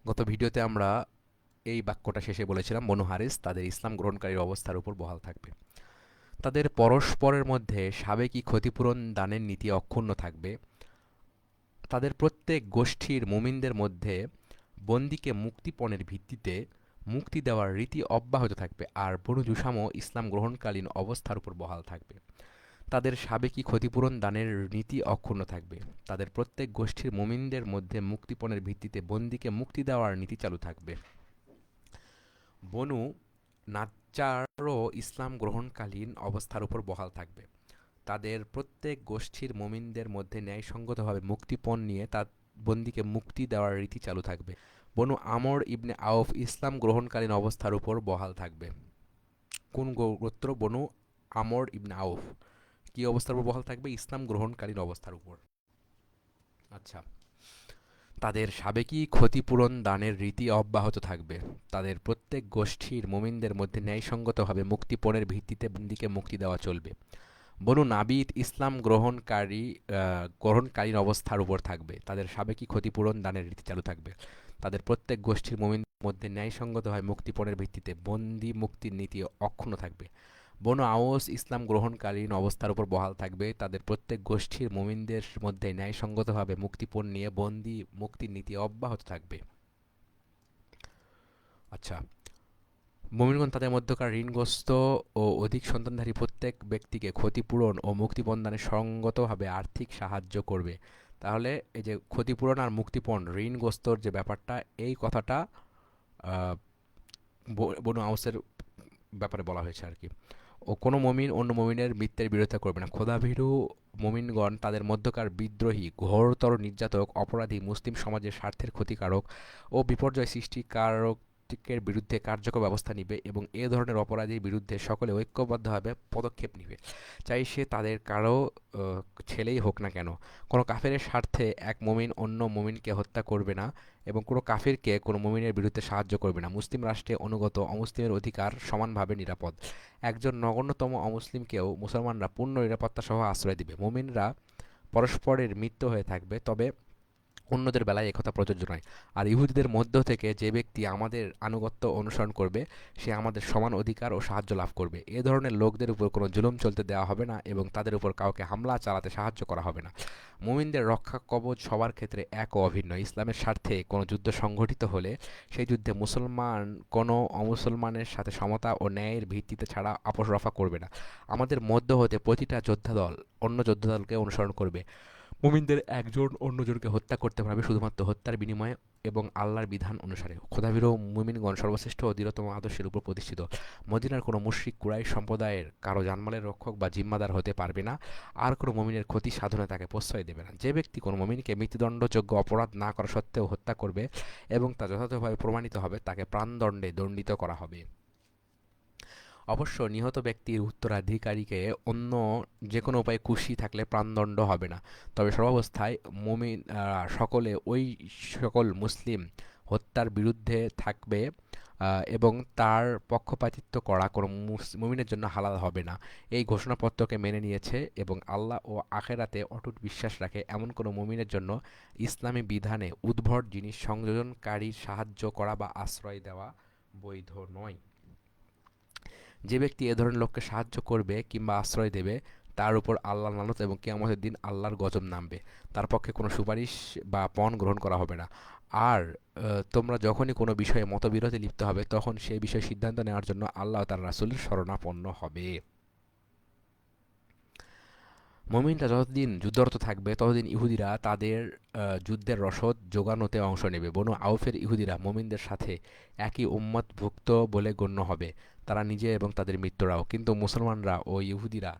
গত ভিডিওতে আমরা এই বাক্যটা শেষে বলেছিলাম বনু হারিস তাদের ইসলাম গ্রহণকারীর অবস্থার উপর বহাল থাকবে। তাদের পরস্পরের মধ্যে সাবেকি ক্ষতিপূরণ দানের নীতি অক্ষুণ্ণ থাকবে। তাদের প্রত্যেক গোষ্ঠীর মুমিনদের মধ্যে বন্দীকে মুক্তিপণের ভিত্তিতে মুক্তি দেওয়ার রীতি অব্যাহত থাকবে, আর বনু জুসামও ইসলাম গ্রহণকালীন অবস্থার উপর বহাল থাকবে। তাদের সাবেকি ক্ষতিপূরণ দানের নীতি অক্ষুণ্ণ থাকবে। তাদের প্রত্যেক গোষ্ঠীর মুমিনদের মধ্যে মুক্তিপণের ভিত্তিতে বন্দীকে মুক্তি দেওয়ার নীতি চালু থাকবে। বনু নাজ্জারও ইসলাম গ্রহণকালীন অবস্থার উপর বহাল থাকবে। তাদের প্রত্যেক গোষ্ঠীর মুমিনদের মধ্যে ন্যায়সঙ্গতভাবে মুক্তিপণ নিয়ে তার বন্দীকে মুক্তি দেওয়ার রীতি চালু থাকবে। বনু আমর ইবনে আউফ ইসলাম গ্রহণকালীন অবস্থার উপর বহাল থাকবে। কোন গোত্র? বনু আমর ইবনে আউফ কি অবস্থার উপর বহাল থাকবে? ইসলাম গ্রহণকালীন অবস্থার উপর। আচ্ছা, তাদের সাবেকি ক্ষতিপূরণ দানের রীতি অব্যাহত থাকবে। তাদের প্রত্যেক গোষ্ঠীর মুমিনদের মধ্যে ন্যায়সঙ্গতভাবে মুক্তিপণের ভিত্তিতে বন্দীকে মুক্তি দেওয়া চলবে। বনু নাবিত ইসলাম গ্রহণকালীন অবস্থার উপর থাকবে। তাদের সাবেকি ক্ষতিপূরণ দানের রীতি চালু থাকবে। তাদের প্রত্যেক গোষ্ঠীর মুমিনদের মধ্যে ন্যায়সঙ্গতভাবে মুক্তিপণের ভিত্তিতে বন্দী মুক্তির নীতি অক্ষুণ্ণ থাকবে। বনু আউস ইসলাম গ্রহণকালীন অবস্থার উপর বহাল থাকবে। তাদের প্রত্যেক গোষ্ঠীর মুমিনদের মধ্যে ন্যায়সঙ্গতভাবে মুক্তিপণ নিয়ে বন্দী মুক্তির নীতি অব্যাহত থাকবে। আচ্ছা, মুমিনগণ তাদের মধ্যকার ঋণগ্রস্ত ও অধিক সন্তানধারী প্রত্যেক ব্যক্তিকে ক্ষতিপূরণ ও মুক্তিপণ দানে সঙ্গতভাবে আর্থিক সাহায্য করবে। তাহলে এই যে ক্ষতিপূরণ আর মুক্তিপণ, ঋণগ্রস্তর যে ব্যাপারটা, এই কথাটা আহ, বনু আউসের ব্যাপারে বলা হয়েছে আর কি। ও কোনো মমিন অন্য মমিনের মিথ্যের বিরোধিতা করবে না। খোদাভীরু মমিনগণ তাদের মধ্যকার বিদ্রোহী, ঘোরতর নির্যাতক, অপরাধী, মুসলিম সমাজের স্বার্থের ক্ষতিকারক ও বিপর্যয় সৃষ্টিকারকের বিরুদ্ধে কার্যকর ব্যবস্থা নিবে এবং এ ধরনের অপরাধীর বিরুদ্ধে সকলে ঐক্যবদ্ধভাবে পদক্ষেপ নিবে, চাই সে তাদের কারো ছেলেই হোক না কেন। কোনো কাফেরের স্বার্থে এক মমিন অন্য মমিনকে হত্যা করবে না এবং কোনো কাফিরকে কোনো মুমিনের বিরুদ্ধে সাহায্য করবে না। মুসলিম রাষ্ট্রে অনুগত অমুসলিমের অধিকার সমানভাবে নিরাপদ। একজন নগণ্যতম অমুসলিমকেও মুসলমানরা পূর্ণ নিরাপত্তা সহ আশ্রয় দিবে। মুমিনরা পরস্পরের মিত্র হয়ে থাকবে, তবে অন্যদের বেলায় একথা প্রযোজ্য নয়। আর ইহুদিদের মধ্য থেকে যে ব্যক্তি আমাদের আনুগত্য অনুসরণ করবে সে আমাদের সমান অধিকার ও সাহায্য লাভ করবে। এ ধরনের লোকদের উপর কোনো জুলুম চলতে দেওয়া হবে না এবং তাদের উপর কাউকে হামলা চালাতে সাহায্য করা হবে না। মুমিনদের রক্ষা কবচ সবার ক্ষেত্রে এক ও অভিন্ন। ইসলামের স্বার্থে কোনো যুদ্ধ সংঘটিত হলে সেই যুদ্ধে মুসলমান কোনো অমুসলমানের সাথে সমতা ও ন্যায়ের ভিত্তিতে ছাড়া আপোষ রফা করবে না। আমাদের মধ্য হতে প্রতিটা যোদ্ধা দল অন্য যোদ্ধা দলকে অনুসরণ করবে। মুমিনদের একজন অন্যজনকে হত্যা করতে পারবে শুধুমাত্র হত্যার বিনিময়ে এবং আল্লাহর বিধান অনুসারে। খোদাভীরু মুমিনগণ সর্বশ্রেষ্ঠ ও দৃঢ়তম আদর্শের উপর প্রতিষ্ঠিত। মদিনার কোনো মুশরিক কুরাইশ সম্প্রদায়ের কারো জানমালের রক্ষক বা জিম্মাদার হতে পারবে না, আর কোনো মুমিনের ক্ষতি সাধনে তাকে প্রশ্রয় দেবে না। যে ব্যক্তি কোনো মুমিনকে মৃত্যুদণ্ডযোগ্য অপরাধ না করা সত্ত্বেও হত্যা করবে এবং তা যথাযথভাবে প্রমাণিত হবে, তাকে প্রাণদণ্ডে দণ্ডিত করা হবে। অবশ্য নিহত ব্যক্তির উত্তরাধিকারীকে অন্য যে কোনো উপায়ে খুশি থাকলে প্রাণদণ্ড হবে না। তবে সর্বাবস্থায় মুমিন সকলে ওই সকল মুসলিম হত্যার বিরুদ্ধে থাকবে এবং তার পক্ষপাতিত্ব করা কোনো মুমিনের জন্য হালাল হবে না। এই ঘোষণাপত্রকে মেনে নিয়েছে এবং আল্লাহ ও আখেরাতে অটুট বিশ্বাস রাখে এমন কোনো মুমিনের জন্য ইসলামী বিধানে উদ্ভট জিনিস সংযোজনকারীর সাহায্য করা বা আশ্রয় দেওয়া বৈধ নয়। যে ব্যক্তি এ ধরনের লোককে সাহায্য করবে কিংবা আশ্রয় দেবে তার উপর আল্লাহর লানত এবং কিয়ামতের দিন আল্লাহর গজব নামবে। তার পক্ষে কোনো সুপারিশ বা পণ গ্রহণ করা হবে না। আর তোমরা যখনই কোনো বিষয়ে মতবিরোধে লিপ্ত হবে তখন সেই বিষয়ে সিদ্ধান্ত নেওয়ার জন্য আল্লাহ ও তার রাসূলের শরণাপন্ন হবে। মুমিনরা যতদিন যুদ্ধরত থাকবে ততদিন ইহুদিরা তাদের যুদ্ধের রসদ জোগানোতে অংশ নেবে। বনু আউফের ইহুদিরা মুমিনদের সাথে একই উম্মতভুক্ত বলে গণ্য হবে, তারা নিজে এবং তাদের মিত্ররাও। কিন্তু মুসলমানরা ও ইহুদিরা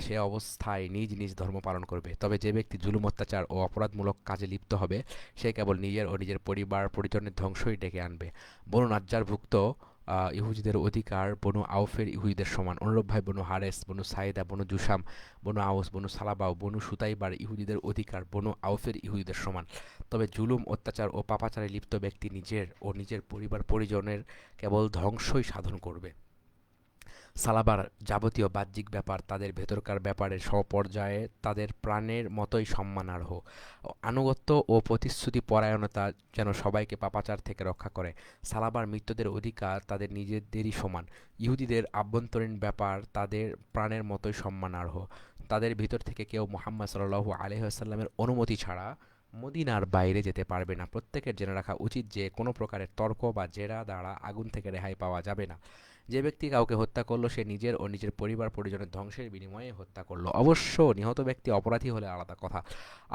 সে অবস্থায় নিজ নিজ ধর্ম পালন করবে। তবে যে ব্যক্তি জুলুম, অত্যাচার ও অপরাধমূলক কাজে লিপ্ত হবে সে কেবল নিজের ও নিজের পরিবার পরিজনের ধ্বংসই ডেকে আনবে। বনু নাজ্জারভুক্ত ইহুদিদের অধিকার বনু আউফের ইহুদিদের সমান। অনুরূপভাবে বনু হারেস, বনু সাইদা, বনু জুসাম, বনু আউস, বনু সালাবা ও বনু সুতাইবার ইহুদিদের অধিকার বনু আউফের ইহুদিদের সমান। তবে জুলুম, অত্যাচার ও পাপাচারে লিপ্ত ব্যক্তি নিজের ও নিজের পরিবার পরিজনের কেবল ধ্বংসই সাধন করবে। সালাবার যাবতীয় বাহ্যিক ব্যাপার তাদের ভেতরকার ব্যাপারের সমপর্যায়ে তাদের প্রাণের মতোই সম্মানার্হ। আনুগত্য ও প্রতিশ্রুতি পরায়ণতা যেন সবাইকে পাপাচার থেকে রক্ষা করে। সালাবার মৃত্যুদের অধিকার তাদের নিজেদেরই সমান। ইহুদিদের আভ্যন্তরীণ ব্যাপার তাদের প্রাণের মতোই সম্মানার্হ। তাদের ভিতর থেকে কেউ মুহাম্মদ সাল্লাল্লাহু আলাইহি ওয়াসাল্লামের অনুমতি ছাড়া মদিনার বাইরে যেতে পারবে না। প্রত্যেকের জেনে রাখা উচিত যে কোনো প্রকারের তর্ক বা জেরা দ্বারা আগুন থেকে রেহাই পাওয়া যাবে না। যে ব্যক্তি কাউকে হত্যা করলো সে নিজের ও নিজের পরিবার পরিজনের ধ্বংসের বিনিময়ে হত্যা করলো। অবশ্য নিহত ব্যক্তি অপরাধী হলে আলাদা কথা।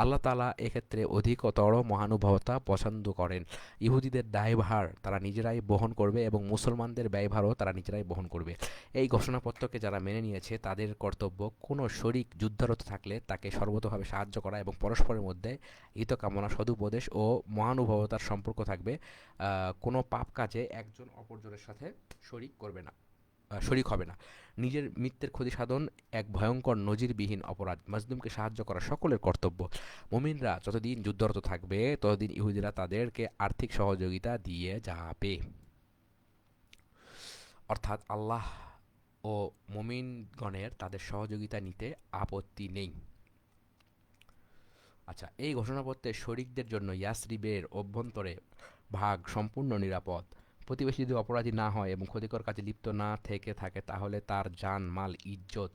আল্লাহ তাআলা এক্ষেত্রে অধিকতর মহানুভবতা পছন্দ করেন। ইহুদিদের দায়ভার তারা নিজেরাই বহন করবে এবং মুসলমানদের ব্যয়ভারও তারা নিজেরাই বহন করবে। এই ঘোষণাপত্রকে যারা মেনে নিয়েছে তাদের কর্তব্য কোনো শরিক যুদ্ধরত থাকলে তাকে সর্বতোভাবে সাহায্য করা এবং পরস্পরের মধ্যে হিতকামনা, সদুপদেশ ও মহানুভবতার সম্পর্ক থাকবে। কোনো পাপ কাজে একজন অপরজনের সাথে শরিক করবে না, শরিক হবে না। নিজের মিত্রের ক্ষতি সাধন এক ভয়ঙ্কর নজিরবিহীন অপরাধ। মাজলুমকে সাহায্য করা সকলের কর্তব্য। মুমিনরা যতদিন যুদ্ধরত থাকবে ততদিন ইহুদিরা তাদেরকে আর্থিক সহযোগিতা দিয়ে যাবে। অর্থাৎ আল্লাহ ও মুমিনগণের তাদের সহযোগিতা নিতে আপত্তি নেই। আচ্ছা, এই ঘোষণাপত্রে শরিকদের জন্য ইয়াসরিবের অভ্যন্তরে ভাগ সম্পূর্ণ নিরাপদ। প্রতিবেশী যদি অপরাধী না হয় এবং ক্ষতিকর কাজে লিপ্ত না থেকে থাকে তাহলে তার জান মাল ইজ্জত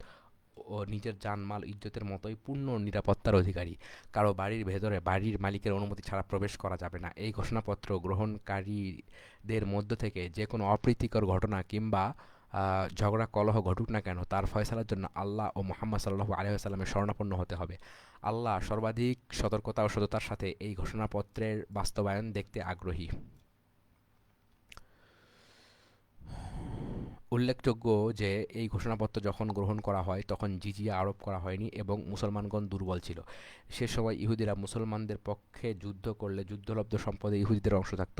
ও নিজের জানমাল ইজ্জতের মতোই পূর্ণ নিরাপত্তার অধিকারী। কারো বাড়ির ভেতরে বাড়ির মালিকের অনুমতি ছাড়া প্রবেশ করা যাবে না। এই ঘোষণাপত্র গ্রহণকারীদের মধ্য থেকে যে কোনো অপ্রীতিকর ঘটনা কিংবা ঝগড়া কলহ ঘটুক না কেন তার ফয়সালার জন্য আল্লাহ ও মুহাম্মদ সাল্লাল্লাহু আলাইহি ওয়াসাল্লামের শরণাপন্ন হতে হবে। আল্লাহ সর্বাধিক সতর্কতা ও সততার সাথে এই ঘোষণাপত্রের বাস্তবায়ন দেখতে আগ্রহী। উল্লেখযোগ্য যে এই ঘোষণাপত্র যখন গ্রহণ করা হয় তখন জিজিয়া আরোপ করা হয়নি এবং মুসলমানগণ দুর্বল ছিল। সে সময় ইহুদিরা মুসলমানদের পক্ষে যুদ্ধ করলে যুদ্ধলব্ধ সম্পদে ইহুদিদের অংশ থাকত।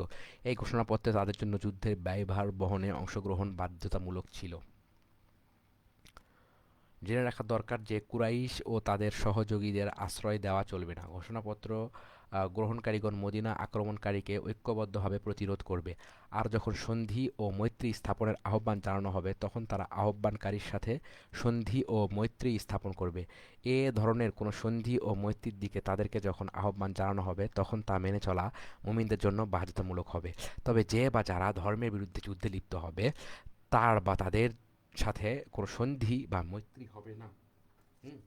এই ঘোষণাপত্রে তাদের জন্য যুদ্ধের ব্যয়ভার বহনে অংশগ্রহণ বাধ্যতামূলক ছিল। জেনে রাখা দরকার যে কুরাইশ ও তাদের সহযোগীদের আশ্রয় দেওয়া চলবে না। ঘোষণাপত্র গ্রহণকারীগণ মদিনা আক্রমণকারীকে ঐক্যবদ্ধভাবে প্রতিরোধ করবে। আর যখন সন্ধি ও মৈত্রী স্থাপনের আহ্বান জানানো হবে তখন তারা আহ্বানকারীর সাথে সন্ধি ও মৈত্রী স্থাপন করবে। এ ধরনের কোনো সন্ধি ও মৈত্রীর দিকে তাদেরকে যখন আহ্বান জানানো হবে তখন তা মেনে চলা মুমিনদের জন্য বাধ্যতামূলক হবে। তবে যে বা যারা ধর্মের বিরুদ্ধে যুদ্ধে লিপ্ত হবে তার বা তাদের সাথে কোনো সন্ধি বা মৈত্রী হবে না। হুম।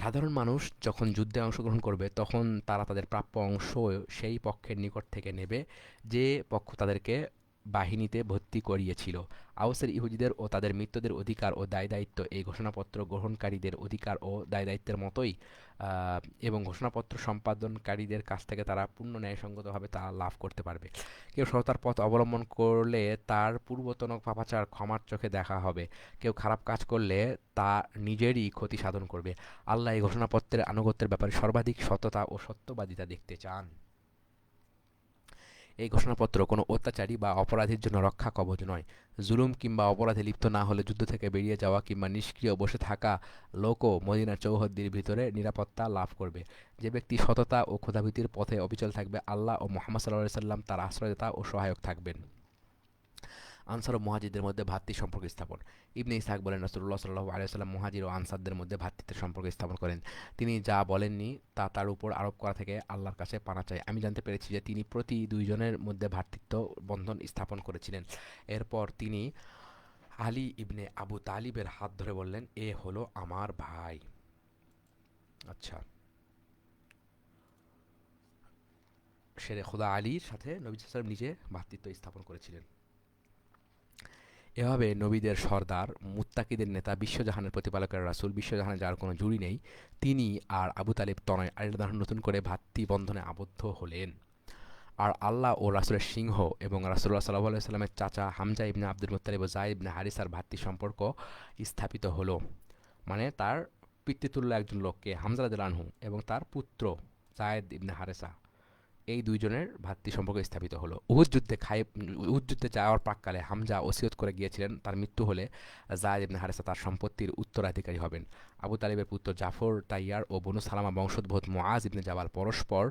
সাধারণ মানুষ যখন যুদ্ধে অংশগ্রহণ করবে তখন তারা তাদের প্রাপ্য অংশ সেই পক্ষের নিকট থেকে নেবে যে পক্ষ তাদেরকে বাহিনীতে ভর্তি করিয়েছিল। আউসের ইহুদিদের ও তাদের মিত্রদের অধিকার ও দায় দায়িত্ব এই ঘোষণাপত্র গ্রহণকারীদের অধিকার ও দায় দায়িত্বের মতোই, এবং ঘোষণাপত্র সম্পাদনকারীদের কাছ থেকে তারা পূর্ণ ন্যায়সঙ্গতভাবে তা লাভ করতে পারবে। কেউ সততার পথ অবলম্বন করলে তার পূর্বতন পাপাচার ক্ষমার চোখে দেখা হবে। কেউ খারাপ কাজ করলে তা নিজেরই ক্ষতি সাধন করবে। আল্লাহ এই ঘোষণাপত্রের আনুগত্যের ব্যাপারে সর্বাধিক সততা ও সত্যবাদিতা দেখতে চান। এই ঘোষণাপত্র কোনো অত্যাচারী বা অপরাধীর জন্য রক্ষা কবচ নয়। জুলুম কিংবা অপরাধে লিপ্ত না হলে যুদ্ধ থেকে বেরিয়ে যাওয়া কিংবা নিষ্ক্রিয় বসে থাকা লোকও মদিনার চৌহদ্দির ভিতরে নিরাপত্তা লাভ করবে। যে ব্যক্তি সততা ও ক্ষুধাভীতির পথে অবিচল থাকবে আল্লাহ ও মুহাম্মদ সাল্লাল্লাহু আলাইহি সাল্লাম তার আশ্রয়দাতা ও সহায়ক থাকবেন। আনসার ও মুহাজিরদের মধ্যে ভ্রাতৃ সম্পর্ক স্থাপন। ইবনে ইসহাক বলেন রাসূলুল্লাহ সাল্লাল্লাহু আলাইহি ওয়াসাল্লাম মুহাজির ও আনসারদের মধ্যে ভ্রাতৃত্বের সম্পর্ক স্থাপন করেন। তিনি যা বলেননি তা তার উপর আরোপ করা থেকে আল্লাহর কাছে পানা চাই। আমি জানতে পেরেছি যে তিনি প্রতি দুইজনের মধ্যে ভ্রাতৃত্ব বন্ধন স্থাপন করেছিলেন। এরপর তিনি আলী ইবনে আবু তালিবের হাত ধরে বললেন, এ হলো আমার ভাই। আচ্ছা, শেরে খোদা আলীর সাথে নবী সাল্লাল্লাহু আলাইহি ওয়াসাল্লাম নিজে ভ্রাতৃত্ব স্থাপন করেছিলেন। এভাবে নবীদের সর্দার, মুত্তাকিদের নেতা, বিশ্বজাহানের প্রতিপালকের রাসূল, বিশ্বজাহানে যার কোনো জুড়ি নেই, তিনি আর আবু তালিব তনয় আলাদা নতুন করে ভ্রাতৃবন্ধনে আবদ্ধ হলেন। আর আল্লাহ ও রাসূলের সিংহ এবং রাসূলুল্লাহ সাল্লাল্লাহু আলাইহি ওয়াসাল্লামের চাচা হামজা ইবনে আব্দুল মুত্তালিব ও যায়েদ ইবনে হারিসার ভ্রাতৃ সম্পর্ক স্থাপিত হলো। মানে তার পিতৃতুল্য একজন লোককে হামজা রাদিয়াল্লাহু আনহু এবং তার পুত্র যায়েদ ইবনে হারেসা, এই দুইজনের ভ্রাতৃ সম্পর্ক স্থাপিত হলো। উহুদ যুদ্ধে যাওয়ার প্রাক্কালে হামজা ওসিয়ত করে গিয়েছিলেন তার মৃত্যু হলে যায়েদ ইবনে হারেসা তার সম্পত্তির উত্তরাধিকারী হবেন। আবু তালিবের পুত্র জাফর তাইয়ার ও বনু সালামা বংশোদ্ভূত মুআজ ইবনে জাবাল পরস্পর,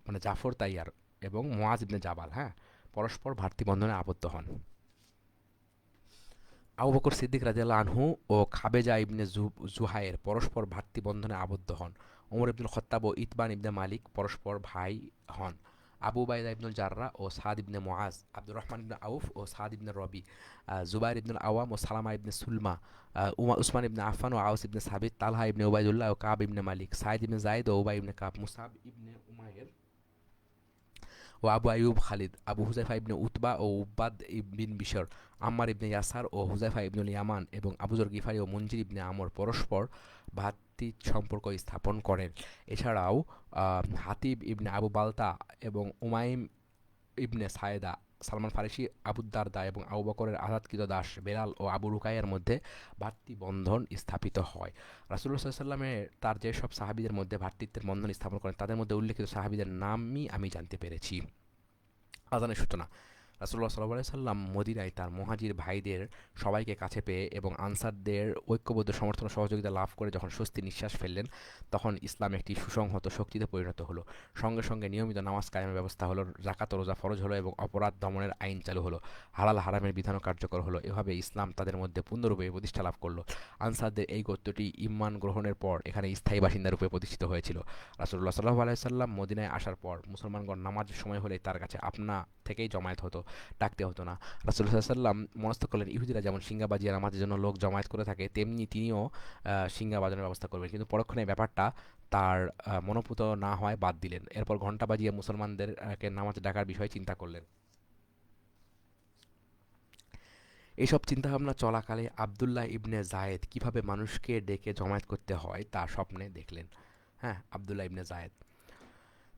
মানে জাফর তাইয়ার এবং মুআজ ইবনে জাবাল, হ্যাঁ, পরস্পর ভ্রাতৃবন্ধনে আবদ্ধ হন। আবু বকর সিদ্দিক রাদিয়াল্লাহু আনহু ও খাবেজা ইবনে জুহায়ের পরস্পর ভ্রাতৃবন্ধনে আবদ্ধ হন। ওমর ইবনুল খাত্তাব ও ইতবান ইবনে মালিক পরস্পর ভাই হন। আবু উবাইদা ইবনুল জাররা ও সাদ ইবনে মুআজ, আব্দুর রহমান ইবনে আউফ ও সাদ ইবনে রবি, জুবাইর ইবনুল আওয়াম ও সালামা ইবনে সুলমা, উসমান ইবনে আফফান ও আউস ইবনে সাবিত, তালহা ইবনে উবাইদুল্লাহ ও কাব ইবনে মালিক, সাইদ ইবনে যায়েদ ও উবাই ইবনে কাব, মুসাব ইবনে উমাইর ও আবু আইয়ুব খালিদ, আবু হুযায়ফা ইবনে উতবা ও উব্বাদ বিন বিশর, আম্মার ইবনে ইয়াসার ও হুযায়ফা ইবনুল ইয়ামান এবং আবু যর গিফারি ও মুনজির ইবনে আমর পরস্পর ভ্রাতৃ সম্পর্ক স্থাপন করেন। এছাড়াও হাতিব ইবনে আবু বালতা এবং উমাইম ইবনে সায়েদা, সালমান ফারিসি, আবু দারদা এবং আবু বকরের আজাদকৃত দাস বেলাল ও আবু রুকাইয়ার মধ্যে ভ্রাতৃবন্ধন স্থাপিত হয়। রাসূলুল্লাহ সাল্লাল্লাহু আলাইহি ওয়াসাল্লামের তার যেসব সাহাবীদের মধ্যে ভ্রাতৃত্বের বন্ধন স্থাপন করেন তাদের মধ্যে উল্লেখিত সাহাবীদের নামই আমি জানতে পেরেছি। আজানের সূচনা। রাসূলুল্লাহ সাল্লাল্লাহু আলাইহি সাল্লাম মদিনায় তার মুহাজির ভাইদের সবাইকে কাছে পেয়ে এবং আনসারদের ঐক্যবদ্ধ সমর্থন ও সহযোগিতা লাভ করে যখন স্বস্তি নিঃশ্বাস ফেললেন, তখন ইসলাম একটি সুসংহত শক্তিতে পরিণত হলো। সঙ্গে সঙ্গে নিয়মিত নামাজ কায়েমের ব্যবস্থা হলো, যাকাত ও রোজা ফরজ হলো এবং অপরাধ দমনের আইন চালু হলো। হালাল হারামের বিধানও কার্যকর হলো। এভাবে ইসলাম তাদের মধ্যে পূর্ণরূপে প্রতিষ্ঠা লাভ করলো। আনসারদের এই গোত্রটি ঈমান গ্রহণের পর এখানে স্থায়ী বাসিন্দা রূপে প্রতিষ্ঠিত হয়েছিল। রাসূলুল্লাহ সাল্লাল্লাহু আলাইহি সাল্লাম মদিনায় আসার পর মুসলমানগণ নামাজের সময় হলেই তার কাছে আপনা থেকেই জমায়েত হতো, ডাকতে হতো না। রাসূলুল্লাহ সাল্লাল্লাহু আলাইহি সাল্লাম মনস্থ করলেন ইহুদিরা যেমন সিংহা বাজিয়ে নামাজের জন্য লোক জমায়েত করে থাকে তেমনি তিনিও সিংহা বাজানোর ব্যবস্থা করবেন। কিন্তু পরক্ষণে ব্যাপারটা তার মনোপুত না হয় বাদ দিলেন। এরপর ঘণ্টা বাজিয়ে মুসলমানদেরকে নামাজে ডাকার বিষয়ে চিন্তা করলেন। এইসব চিন্তাভাবনা চলাকালে আবদুল্লাহ ইবনে জায়েদ কিভাবে মানুষকে ডেকে জমায়েত করতে হয় তা স্বপ্নে দেখলেন। হ্যাঁ, আবদুল্লাহ ইবনে জায়েদ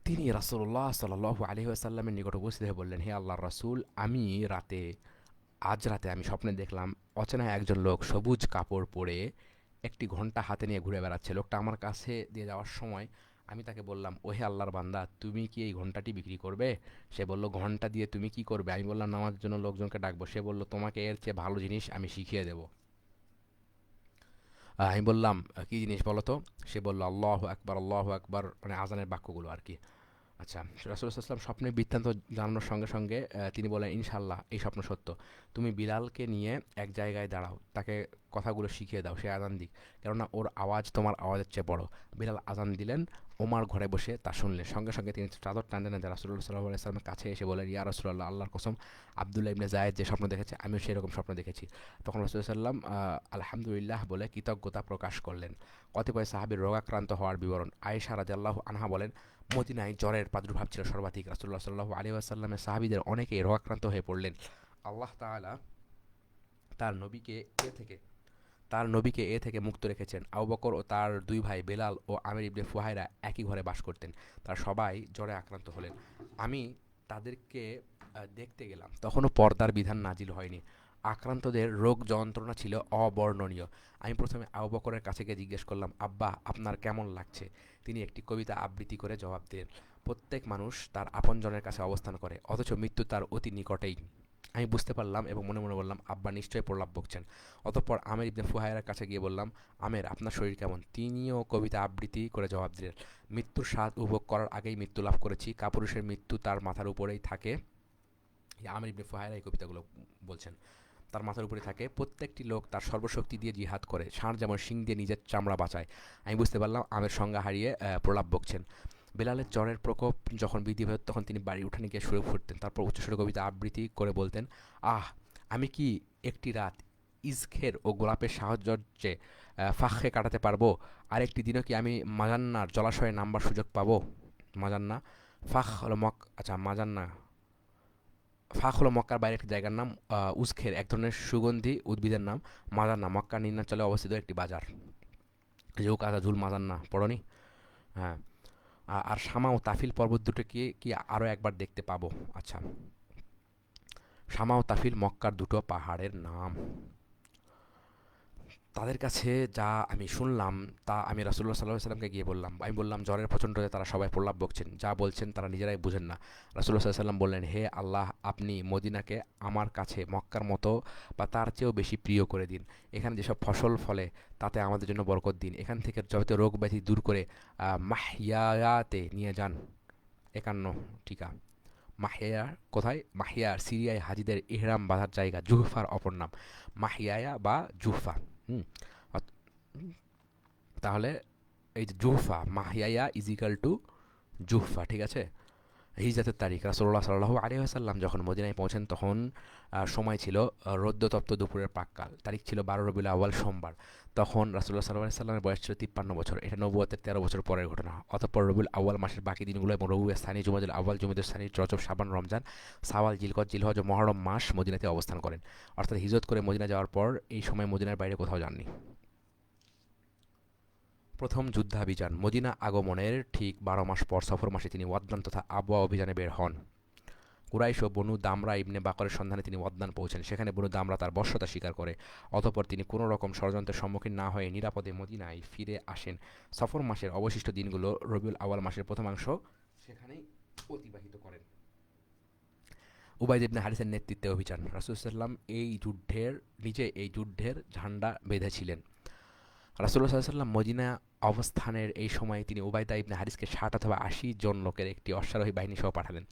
তিনি রাসূলুল্লাহ সাল্লাল্লাহু আলাইহি ওয়াসাল্লামের নিকট উপস্থিত হয়ে বললেন, হে আল্লাহর রাসূল, আজ রাতে আমি স্বপ্নে দেখলাম অচেনা একজন লোক সবুজ কাপড় পরে একটি ঘন্টা হাতে নিয়ে ঘুরে বেড়াচ্ছে। লোকটা আমার কাছে দিয়ে যাওয়ার সময় আমি তাকে বললাম, ওহে আল্লাহর বান্দা, তুমি কি এই ঘন্টাটি বিক্রি করবে? সে বলল, ঘন্টা দিয়ে তুমি কি করবে? আমি বললাম, নামাজের জন্য লোকজনকে ডাকবো। সে বলল, তোমাকে এর চেয়ে ভালো জিনিস আমি শিখিয়ে দেবো। আমি বললাম, কি জিনিস বলো তো? সে বলল, আল্লাহু আকবার, মানে আজানের বাক্যগুলো আর কি। আচ্ছা, রাসূলুল্লাহ সাল্লাল্লাহু আলাইহি ওয়াসাল্লাম স্বপ্নের বৃত্তান্ত জানানোর সঙ্গে সঙ্গে তিনি বলেন, ইনশাআল্লাহ এই স্বপ্ন সত্য। তুমি বিলালকে নিয়ে এক জায়গায় দাঁড়াও, তাকে কথাগুলো শিখিয়ে দাও, সে আজান দিক, কেননা ওর আওয়াজ তোমার আওয়াজের চেয়ে বড়। বিলাল আজান দিলেন, ওমার ঘরে বসে তা শুনলেন। সঙ্গে সঙ্গে তিনি চাদর টানলেন, রাসূলুল্লাহ সাল্লাল্লাহু আলাইহি ওয়াসাল্লামের কাছে এসে বলেন, ইয়া রাসূলুল্লাহ, আল্লাহর কসম, আব্দুল্লাহ ইবনে জায়েদ যে স্বপ্ন দেখেছে আমিও সেরকম স্বপ্ন দেখেছি। তখন রাসূলুল্লাহ সাল্লাম আলহামদুলিল্লাহ বলে কৃতজ্ঞতা প্রকাশ করলেন। কতিপয় সাহাবীর রোগাক্রান্ত হওয়ার বিবরণ। আয়েশা রাদিয়াল্লাহু আনহা বলেন, মদিনায় জ্বরের প্রাদুর্ভাব ছিল সর্বাধিক। রাসূলুল্লাহ সাল্লাল্লাহু আলাইহি ওয়াসাল্লামের সাহাবীদের অনেকেই রোগাক্রান্ত হয়ে পড়লেন। আল্লাহ তাআলা তার নবীকে এ থেকে তার নবীকে এ থেকে মুক্ত রেখেছেন। আবু বকর ও তার দুই ভাই বেলাল ও আমির ইবনে ফুহায়রা একই ঘরে বাস করতেন। তারা সবাই জ্বরে আক্রান্ত হলেন। আমি তাদেরকে দেখতে গেলাম, তখনও পর্দার বিধান নাজিল হয়নি। আক্রান্তদের রোগ যন্ত্রণা ছিল অবর্ণনীয়। আমি প্রথমে আবু বকরের কাছে গিয়ে জিজ্ঞেস করলাম, আব্বা, আপনার কেমন লাগছে? তিনি একটি কবিতা আবৃত্তি করে জবাব দিলেন, প্রত্যেক মানুষ তার আপনজনের কাছে অবস্থান করে, অথচ মৃত্যু তার অতি নিকটেই। আমি বুঝতে পারলাম এবং মনে মনে বললাম, আব্বা নিশ্চয়ই প্রলাপ বকছেন। অতঃপর আমের ইবনে ফুহায়রার কাছে গিয়ে বললাম, আমের, আপনার শরীর কেমন? তিনিও কবিতা আবৃত্তি করে জবাব দিলেন, মৃত্যুর স্বাদ উপভোগ করার আগেই মৃত্যু লাভ করেছি। কাপুরুষের মৃত্যু তার মাথার উপরেই থাকে। আমের ইবনে ফুহায়রা এই কবিতাগুলো বলছেন, তার মাথার উপরে থাকে। প্রত্যেকটি লোক তার সর্বশক্তি দিয়ে জিহাদ করে, ষাঁড় যেমন শিং দিয়ে নিজের চামড়া বাঁচায়। আমি বুঝতে পারলাম আমের সংজ্ঞা হারিয়ে প্রলাপ বকছেন। বেলালের জ্বরের প্রকোপ যখন বৃদ্ধি পেত তখন তিনি বাড়ির উঠানে গিয়ে সুরে ফুটতেন, তারপর উচ্চস্বরে কবিতা আবৃত্তি করে বলতেন, আহ, আমি কি একটি রাত ইজখের ও গোলাপের সাহচর্যে ফাঁকে কাটাতে পারবো? আরেকটি দিনও কি আমি মাজান্নার জলাশয়ে নামবার সুযোগ পাবো? মাজান্না, ফাখ হলো আচ্ছা, মাজান্না, ফাখ হলো মক্কার বাইরে একটি জায়গার নাম। উজখের এক ধরনের সুগন্ধি উদ্ভিদের নাম। মাজান্না মক্কার নিম্নাঞ্চলে অবস্থিত একটি বাজার। যে ও কাদা ঝুল মাজান্না পড়নি? হ্যাঁ। আর শামা ও তাফিল পর্বত দুটোকে কি আরও একবার দেখতে পাবো? আচ্ছা, শামা ও তাফিল মক্কার দুটো পাহাড়ের নাম। তাদের কাছে যা আমি শুনলাম তা আমি রাসূলুল্লাহ সাল্লাল্লাহু আলাইহি ওয়াসাল্লামকে গিয়ে বললাম। আমি বললাম, জ্বরের প্রচণ্ডতে তারা সবাই প্রলাপ বকছেন, যা বলছেন তারা নিজেরাই বুঝেন না। রাসূলুল্লাহ সাল্লাল্লাহু আলাইহি ওয়াসাল্লাম বললেন, হে আল্লাহ, আপনি মদিনাকে আমার কাছে মক্কার মতো বা তার চেয়েও বেশি প্রিয় করে দিন। এখানে যেসব ফসল ফলে তাতে আমাদের জন্য বরকত দিন। এখান থেকে যত রোগ ব্যাধি দূর করে মাহইয়াতে নিয়ে যান। ৫১ টিকা, মাহিয়া কোথায়? মাহিয়া সিরিয়ায় হাজিদের ইহরাম বাঁধার জায়গা, জুহফার অপর নাম মাহিয়ায়া বা জুহফা। হুম অত- তাহলে এই যে জুহফা, মাহিয়ায়া ইজ ইকাল টু জুহফা, ঠিক আছে? হিজরতের তারিখ, রাসূলুল্লাহ সাল্লাল্লাহু আলাইহি ওয়াসাল্লাম যখন মদিনায় পৌঁছেন তখন সময় ছিল রৌদ্রতপ্ত দুপুরের প্রাক্কাল। তারিখ ছিল 12 রবিউল আউয়াল সোমবার। তখন রাসূলুল্লাহ সাল্লাল্লাহু আলাইহি ওয়াসাল্লামের বয়স ছিল 53 বছর। এটা নবুয়তের 13 বছর পরের ঘটনা। অতঃপর রবিউল আউয়াল মাসের বাকি দিনগুলো এবং রবিউল সানি, জুমাদুল আউয়াল, জুমাদুল সানি, রজব, শাবান, রমজান, শাওয়াল, জিলহজ ও মুহররম মাস মদিনাতে অবস্থান করেন। অর্থাৎ হিজরত করে মদিনা যাওয়ার পর এই সময় মদিনার বাইরে কোথাও যাননি। প্রথম যুদ্ধাভিযান, মদিনা আগমনের ঠিক 12 মাস পর সফর মাসে তিনি ওয়াদদান তথা আবওয়া অভিযানে বের হন। কুরাইশ ও বনু দামরা ইবনে বাকরের সন্ধানে তিনি ওয়াদদান পৌঁছেন। সেখানে বনু দামরা তার বশ্যতা স্বীকার করে। অতঃপর তিনি কোনো রকম ষড়যন্ত্রের সম্মুখীন না হয়ে নিরাপদে মদিনায় ফিরে আসেন। সফর মাসের অবশিষ্ট দিনগুলো রবিউল আউয়াল মাসের প্রথমাংশ সেখানেই অতিবাহিত করেন। উবাইদ ইবনে হারিসের নেতৃত্বে অভিযান, রাসূলুল্লাহ সাল্লাম এই যুদ্ধের ঝান্ডা বেঁধেছিলেন। রাসূলুল্লাহ সাল্লাম মদিনা অবস্থানের এই সময়ে তিনি উবাইদা ইবনে হারিসকে 60 অথবা 80 জন লোকের একটি অশ্বারোহী বাহিনী সহ পাঠালেন।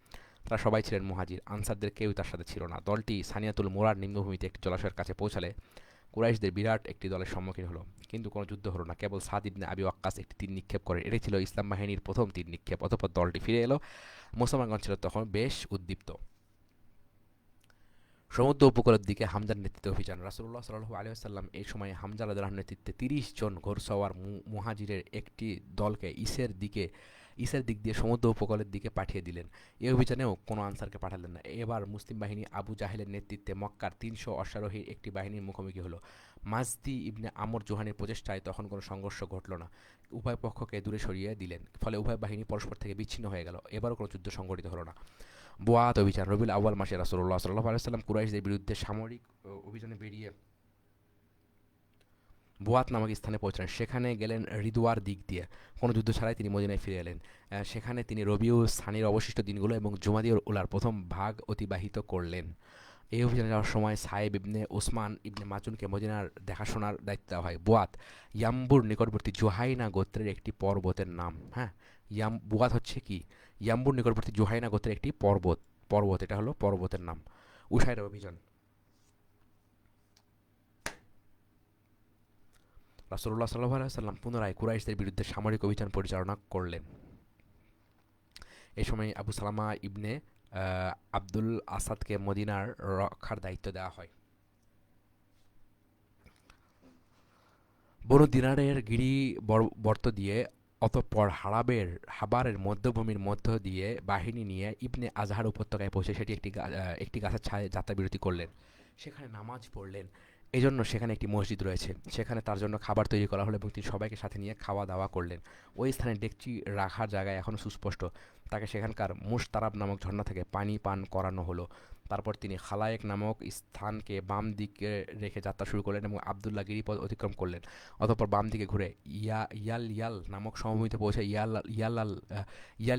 তারা সবাই ছিলেন মুহাজির, আনসারদের কেউই তার সাথে ছিল না। দলটি সানিয়াতুল মুরার নিম্নভূমিতে একটি জলাশয়ের কাছে পৌঁছালে কুরাইশদের বিরাট একটি দলের সম্মুখীন হলো, কিন্তু কোনো যুদ্ধ হলো না। কেবল সাদ ইবনে আবি ওয়াক্কাস একটি তীর নিক্ষেপ করেন। এটাই ছিল ইসলাম বাহিনীর প্রথম তীর নিক্ষেপ। অতঃপর দলটি ফিরে এলো। মুসলমানগণ ছিল তখন বেশ উদ্দীপ্ত। সমুদ্র উপকূলের দিকে হামজার নেতৃত্বে অভিযান, রাসূলুল্লাহ সাল্লাল্লাহু আলাইহি ওয়াসাল্লাম এই সময় হামজা রাদিয়াল্লাহু আনহুর নেতৃত্বে 30 জন ঘোড়সওয়ার মুহাজিরের একটি দলকে ইসের দিক দিয়ে সমুদ্র উপকূলের দিকে পাঠিয়ে দিলেন। এই অভিযানেও কোনো আনসারকে পাঠালেন না। এবার মুসলিম বাহিনী আবু জাহেলের নেতৃত্বে মক্কার 300 অশ্বারোহীর একটি বাহিনীর মুখোমুখি হলো। মাজদি ইবনে আমর জোহানির প্রচেষ্টায় তখন কোনো সংঘর্ষ ঘটল না। উভয় পক্ষকে দূরে সরিয়ে দিলেন, ফলে উভয় বাহিনী পরস্পর থেকে বিচ্ছিন্ন হয়ে গেল। এবারও কোনো যুদ্ধ সংঘটিত হলো না। বুয়াত অভিযান, রবিউল আউয়াল মাসে রাসূলুল্লাহ সাল্লাল্লাহু আলাইহি ওয়াসাল্লাম কুরাইশদের বিরুদ্ধে সামরিক অভিযানে বেরিয়ে বুয়াত নামক স্থানে পৌঁছলেন। সেখানে গেলেন রিদওয়ার দিক দিয়ে। কোনো যুদ্ধ ছাড়াই তিনি মদিনায় ফিরে এলেন। সেখানে তিনি রবিউল সানির অবশিষ্ট দিনগুলো এবং জুমাদিউল উলার প্রথম ভাগ অতিবাহিত করলেন। এই অভিযানে যাওয়ার সময় সাহেব ইবনে ওসমান ইবনে মাজুনকে মদিনার দেখাশোনার দায়িত্ব দেওয়া হয়। বুয়াত ইয়াম্বুর নিকটবর্তী জুহাইনা গোত্রের একটি পর্বতের নাম। হ্যাঁ, বুয়াত হচ্ছে কি? ইয়াম্বুর নিকটবর্তী জুহাইনা গোত্রের একটি পর্বত, এটা হলো পর্বতের নাম। উসাইরের অভিযান, রাসূলুল্লাহ সাল্লাল্লাহু আলাইহি ওয়াসাল্লাম পুনরায় কুরাইশদের বিরুদ্ধে সামরিক অভিযান পরিচালনা করলেন। এই সময় আবু সালামা ইবনে আব্দুল আসাদকে মদিনার রক্ষার দায়িত্ব দেওয়া হয়। বনু দিনারের গিরিবর্ত দিয়ে অতঃপর হাবারের মধ্যভূমির মধ্য দিয়ে বাহিনী নিয়ে ইবনে আজহার উপত্যকায় পৌঁছে সেটি একটি গাছের ছায়ায় যাত্রাবিরতি করলেন। সেখানে নামাজ পড়লেন। এজন্য সেখানে একটি মসজিদ রয়েছে। সেখানে তার জন্য খাবার তৈরি করা হলো এবং তিনি সবাইকে সাথে নিয়ে খাওয়া দাওয়া করলেন। ওই স্থানে ডেকচি রাখার জায়গায় এখনও সুস্পষ্ট। তাকে সেখানকার মুশতারাব নামক ঝর্ণা থেকে পানি পান করানো হলো। তারপর তিনি খালায়েক নামক স্থানকে বাম দিকে রেখে যাত্রা শুরু করলেন এবং আবদুল্লাহ গিরিপথ অতিক্রম করলেন। অতঃপর বাম দিকে ঘুরে ইয়াল নামক সমভূমিতে পৌঁছে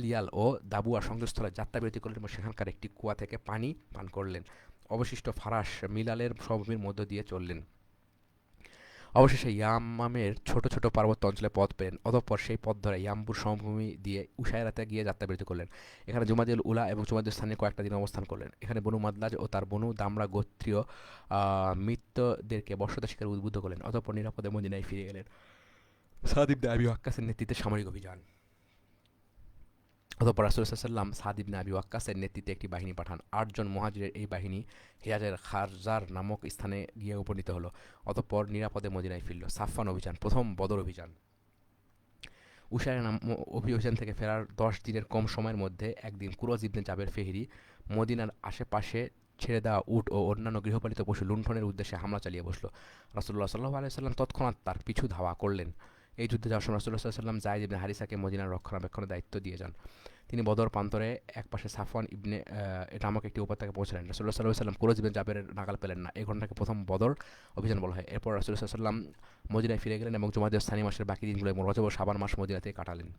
ইয়াল ও দাবুয়া সংযোগস্থলে যাত্রাবিরতি করলেন এবং সেখানকার একটি কুয়া থেকে পানি পান করলেন। অবশিষ্ট ফারাস মিলালের সমভূমির মধ্য দিয়ে চললেন। অবশেষে ইয়ামামের ছোট ছোট পার্বত্য অঞ্চলে পথ পেলেন। অতঃপর সেই পথ ধরে ইয়াম্বুর সমভূমি দিয়ে উসায়রাতে গিয়ে যাত্রাবিরতি করলেন। এখানে জুমাদিউল উলা এবং জুমাদিউল স্থানে কয়েকটা দিন অবস্থান করলেন। এখানে বনু মাদলাজ ও তার বনু দামরা গোত্রীয় মিত্রদেরকে বশ্যতা শিকারে উদ্বুদ্ধ করলেন। অতঃপর নিরাপদে মদিনায় ফিরে গেলেন। সাদ ইবনে আবি ওয়াক্কাসের নেতৃত্বে সামরিক অভিযান, অতঃপর রাসূলুল্লাহ সাল্লাল্লাহু আলাইহি ওয়াসাল্লাম সাদ ইবনে আবি ওয়াক্কাসের নেতৃত্বে একটি বাহিনী পাঠান। 8 জন মুহাজিরের এই বাহিনী হিজাজের খারজার নামক স্থানে গিয়ে উপনীত হলো। অতঃপর নিরাপদে মদিনায় ফিরল। সাফওয়ান অভিযান, প্রথম বদর অভিযান, উসাইর নাম অভিযান থেকে ফেরার 10 দিনের কম সময়ের মধ্যে একদিন কুরজ ইবনে জাবের ফেহরি মদিনার আশেপাশে ছেড়ে দেওয়া উট ও অন্যান্য গৃহপালিত পশু লুণ্ঠনের উদ্দেশ্যে হামলা চালিয়ে বসল। রাসূলুল্লাহ সাল্লাল্লাহু আলাইহি ওয়াসাল্লাম তৎক্ষণাৎ তার পিছু ধাওয়া করলেন। এই যুদ্ধে যাওয়ার সময় রাসূলুল্লাহ সাল্লাল্লাহু আলাইহি ওয়াসাল্লাম যায়েদ ইবনে হারিসাকে মদিনার রক্ষণাবেক্ষণের দায়িত্ব দিয়ে যান। তিনি বদর প্রান্তরে একপাশে সাফওয়ান ইবনে নামক একটি উপত্যকায় পৌঁছলেন। রাসূলুল্লাহ সাল্লাল্লাহু আলাইহি ওয়াসাল্লাম কুরজ ইবনে জাবেরের নাগাল পেলেন না। এই ঘটনাকে প্রথম বদর অভিযান বলা হয়। এরপর রাসূলুল্লাহ সাল্লাল্লাহু আলাইহি ওয়াসাল্লাম মদিনায় ফিরে গেলেন এবং জুমাদিউস সানি মাসের বাকি দিনগুলো এবং রজব ও শাবান মাস মদিনাতে কাটালেন।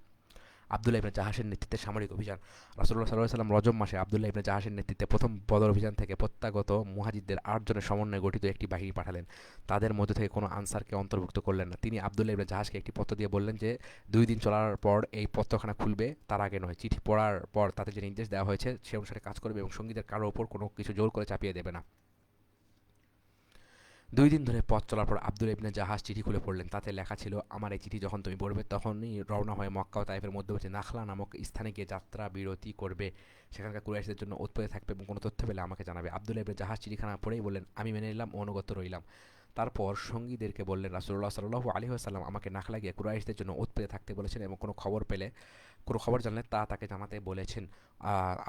আব্দুল্লাহ ইবনে জাহাসের নেতৃত্বে সামরিক অভিযান। রাসূলুল্লাহ সাল্লাল্লাহু আলাইহি ওয়াসাল্লাম রজব মাসে আব্দুল্লাহ ইবনে জাহাসের নেতৃত্বে প্রথম বদর অভিযান থেকে প্রত্যাগত মুহাজিরদের ৮ জনের সমন্বয়ে গঠিত একটি বাহিনী পাঠালেন। তাদের মধ্য থেকে কোনো আনসারকে অন্তর্ভুক্ত করলেন না। তিনি আব্দুল্লাহ ইবনে জাহাসকে একটি পত্র দিয়ে বললেন যে ২ দিন চলার পর এই পত্রখানা খুলবে, তার আগে নয়। চিঠি পড়ার পর তাতে যে নির্দেশ দেওয়া হয়েছে সে অনুসারে কাজ করবে এবং সঙ্গীদের কারো ওপর কোনো কিছু জোর করে চাপিয়ে দেবে না। ২ দিন ধরে পথ চলার পর আব্দুল্লাহ ইবনে জাহাজ চিঠি খুলে পড়লেন। তাতে লেখা ছিল, আমার এই চিঠি যখন তুমি পড়বে তখনই রওনা হয়ে মক্কা ও তায়েফের মধ্যবর্তী নাখলা নামক স্থানে গিয়ে যাত্রা বিরতি করবে। সেখানকার কুরাইশদের জন্য ওঁৎ পেতে থাকবে এবং কোনো তথ্য পেলে আমাকে জানাবে। আব্দুল্লাহ ইবনে জাহাজ চিঠিখানা পড়েই বললেন, আমি মেনে নিলাম ও অনুগত রইলাম। তারপর সঙ্গীদেরকে বললেন, রাসূলুল্লাহ সাল্লাল্লাহু আলাইহি ওয়াসাল্লাম আমাকে নাখলা গিয়ে কুরাইশদের জন্য ওঁৎ পেতে থাকতে বলেছেন এবং কোনো খবর জানলে তা তাকে জানাতে বলেছেন।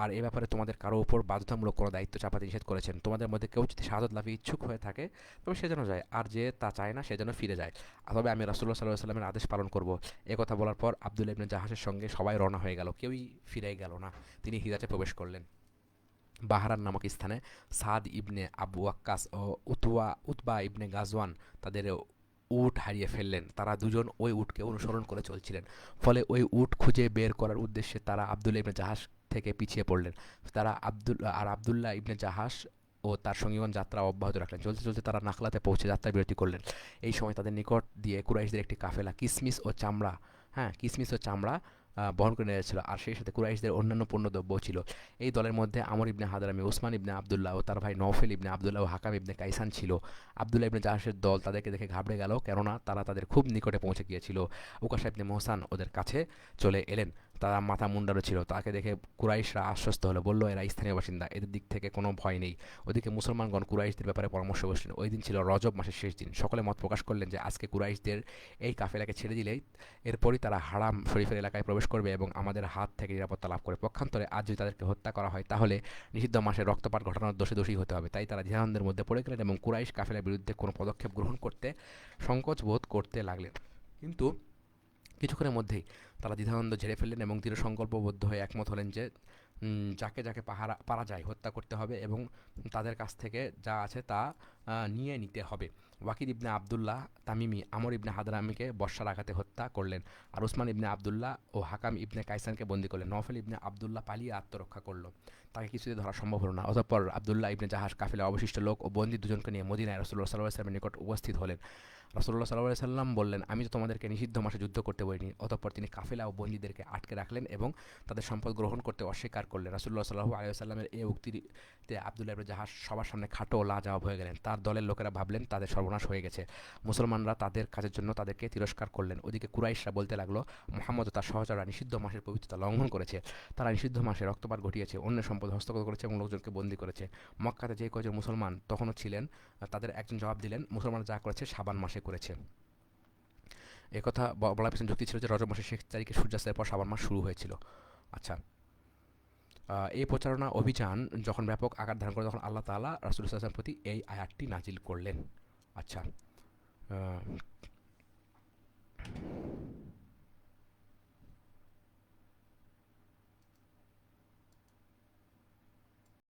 আর এ ব্যাপারে তোমাদের কারো উপর বাধ্যতামূলক কোনো দায়িত্ব চাপাতে নিষেধ করেছেন। তোমাদের মধ্যে কেউ যদি শাহাদাত লাভে ইচ্ছুক হয়ে থাকে তবে সে যেন যায়, আর যে তা চায় না সে যেন ফিরে যায়। তবে আমি রাসূলুল্লাহ সাল্লাল্লাহু আলাইহি ওয়াসাল্লামের আদেশ পালন করব। এ কথা বলার পর আব্দুল্লাহ ইবনে জাহাসের সঙ্গে সবাই রওনা হয়ে গেল, কেউই ফিরে গেল না। তিনি হিরাতে প্রবেশ করলেন। বাহারান নামক স্থানে সাদ ইবনে আবু ওয়াক্কাস ও উতবা ইবনে গাজওয়ান তাদের উট হারিয়ে ফেললেন। তারা দুজন ওই উটকে অনুসরণ করে চলছিলেন। ফলে ওই উট খুঁজে বের করার উদ্দেশ্যে তারা আব্দুল্লাহ ইবনে জাহাস থেকে পিছিয়ে পড়লেন। আব্দুল্লাহ ইবনে জাহাস ও তার সঙ্গীগণ যাত্রা অব্যাহত রাখলেন। চলতে চলতে তারা নাখলাতে পৌঁছে যাত্রা বিরতি করলেন। এই সময় তাদের নিকট দিয়ে কুরাইশদের একটি কাফেলা কিসমিস ও চামড়া বহন করে নিয়ে যাচ্ছিল, আর সেই সাথে কুরাইশদের অন্যান্য পণ্যদ্রব্য ছিল। এই দলের মধ্যে আমর ইবনে হাদারামি, উসমান ইবনে আবদুল্লাহ ও তার ভাই নওফেল ইবনে আবদুল্লাহ ও হাকাম ইবনে কাইসান ছিল। আবদুল্লাহ ইবনে জাহাসের দল তাদেরকে দেখে ঘাবড়ে গেল, কেননা তারা তাদের খুব নিকটে পৌঁছে গিয়েছিল। উকাশা ইবনে মোহসান ওদের কাছে চলে এলেন। তারা মাথা মুন্ডারও ছিল। তাকে দেখে কুরাইশরা আশ্বস্ত হলো, বলল এরা স্থানীয় বাসিন্দা, এদের দিক থেকে কোনো ভয় নেই। ওদিকে মুসলমানগণ কুরাইশদের ব্যাপারে পরামর্শ বসলেন। ওই দিন ছিল রজব মাসের শেষ দিন। সকলে মত প্রকাশ করলেন যে আজকে কুরাইশদের এই কাফেলাকে ছেড়ে দিলেই এরপরই তারা হারাম শরীফের এলাকায় প্রবেশ করবে এবং আমাদের হাত থেকে নিরাপত্তা লাভ করে। পক্ষান্তরে আজ যদি তাদেরকে হত্যা করা হয় তাহলে নিষিদ্ধ মাসে রক্তপাত ঘটানোর দোষে দোষী হতে হবে। তাই তারা দ্বিধাদ্বন্দ্বের মধ্যে পড়ে গেলেন এবং কুরাইশ কাফেলার বিরুদ্ধে কোনো পদক্ষেপ গ্রহণ করতে সংকোচ বোধ করতে লাগলেন। কিন্তু কিছুক্ষণের মধ্যেই তারা দ্বিধাদ্বন্দ্ব ঝেড়ে ফেললেন এবং দৃঢ় সংকল্পবদ্ধ হয়ে একমত হলেন যে যাকে যাকে পারা যায় হত্যা করতে হবে এবং তাদের কাছ থেকে যা আছে তা নিয়ে নিতে হবে। ওয়াকিদ ইবনে আবদুল্লাহ তামিমি আমর ইবনে হাদরামিকে বর্ষার আঘাতে হত্যা করলেন, আর উসমান ইবনে আবদুল্লাহ ও হাকাম ইবনে কাইসানকে বন্দী করলেন। নওফেল ইবনে আবদুল্লাহ পালিয়ে আত্মরক্ষা করল, তাকে কিছুতে ধরা সম্ভব হলো না। অতঃপর আবদুল্লাহ ইবনে জাহাজ কাফিলা অবশিষ্ট লোক ও বন্দী দুজনকে নিয়ে মদিনায় রাসূলুল্লাহ সাল্লাল্লাহু আলাইহি ওয়াসাল্লামের নিকট উপস্থিত হলেন। রাসূলুল্লাহ সাল্লাল্লাহু আলাইহি সাল্লাম বললেন, আমি তো তোমাদেরকে নিষিদ্ধ মাসে যুদ্ধ করতে বলিনি। অতঃপর তিনি কাফেলা ও বন্দীদেরকে আটকে রাখলেন এবং তাদের সম্পদ গ্রহণ করতে অস্বীকার করলেন। রাসূলুল্লাহ সাল্লাল্লাহু আলাইহি ওয়াসাল্লামের এই উক্তিতে আবদুল্লাহ ইবনে জাহাশ সবার সামনে খাটো ও লাজবাব হয়ে গেলেন। তার দলের লোকেরা ভাবলেন তাদের সর্বনাশ হয়ে গেছে। মুসলমানরা তাদের কাজের জন্য তাদেরকে তিরস্কার করলেন। ওদিকে কুরাইশরা বলতে লাগলো, মুহাম্মদ ও তার সহচররা নিষিদ্ধ মাসের পবিত্রতা লঙ্ঘন করেছে। তারা নিষিদ্ধ মাসে রক্তপাত ঘটিয়েছে, অন্যের সম্পদ হস্তগত করেছে এবং লোকজনকে বন্দী করেছে। মক্কাতে যে কয়জন মুসলমান তখনও ছিলেন তাদের একজন জবাব দিলেন, মুসলমান যা করেছে শাবান মাসে করেছে। একথা বলার পিছনে যুক্তি ছিল যে রজব মাসের শেষ তারিখে সূর্যাস্তের পর শাবান মাস শুরু হয়েছিল। আচ্ছা, এই প্রচারণা অভিযান যখন ব্যাপক আকার ধারণ করে তখন আল্লাহ তাআলা রাসূল সাল্লাল্লাহু আলাইহি ওয়াসাল্লামের প্রতি এই আয়াতটি নাজিল করলেন। আচ্ছা,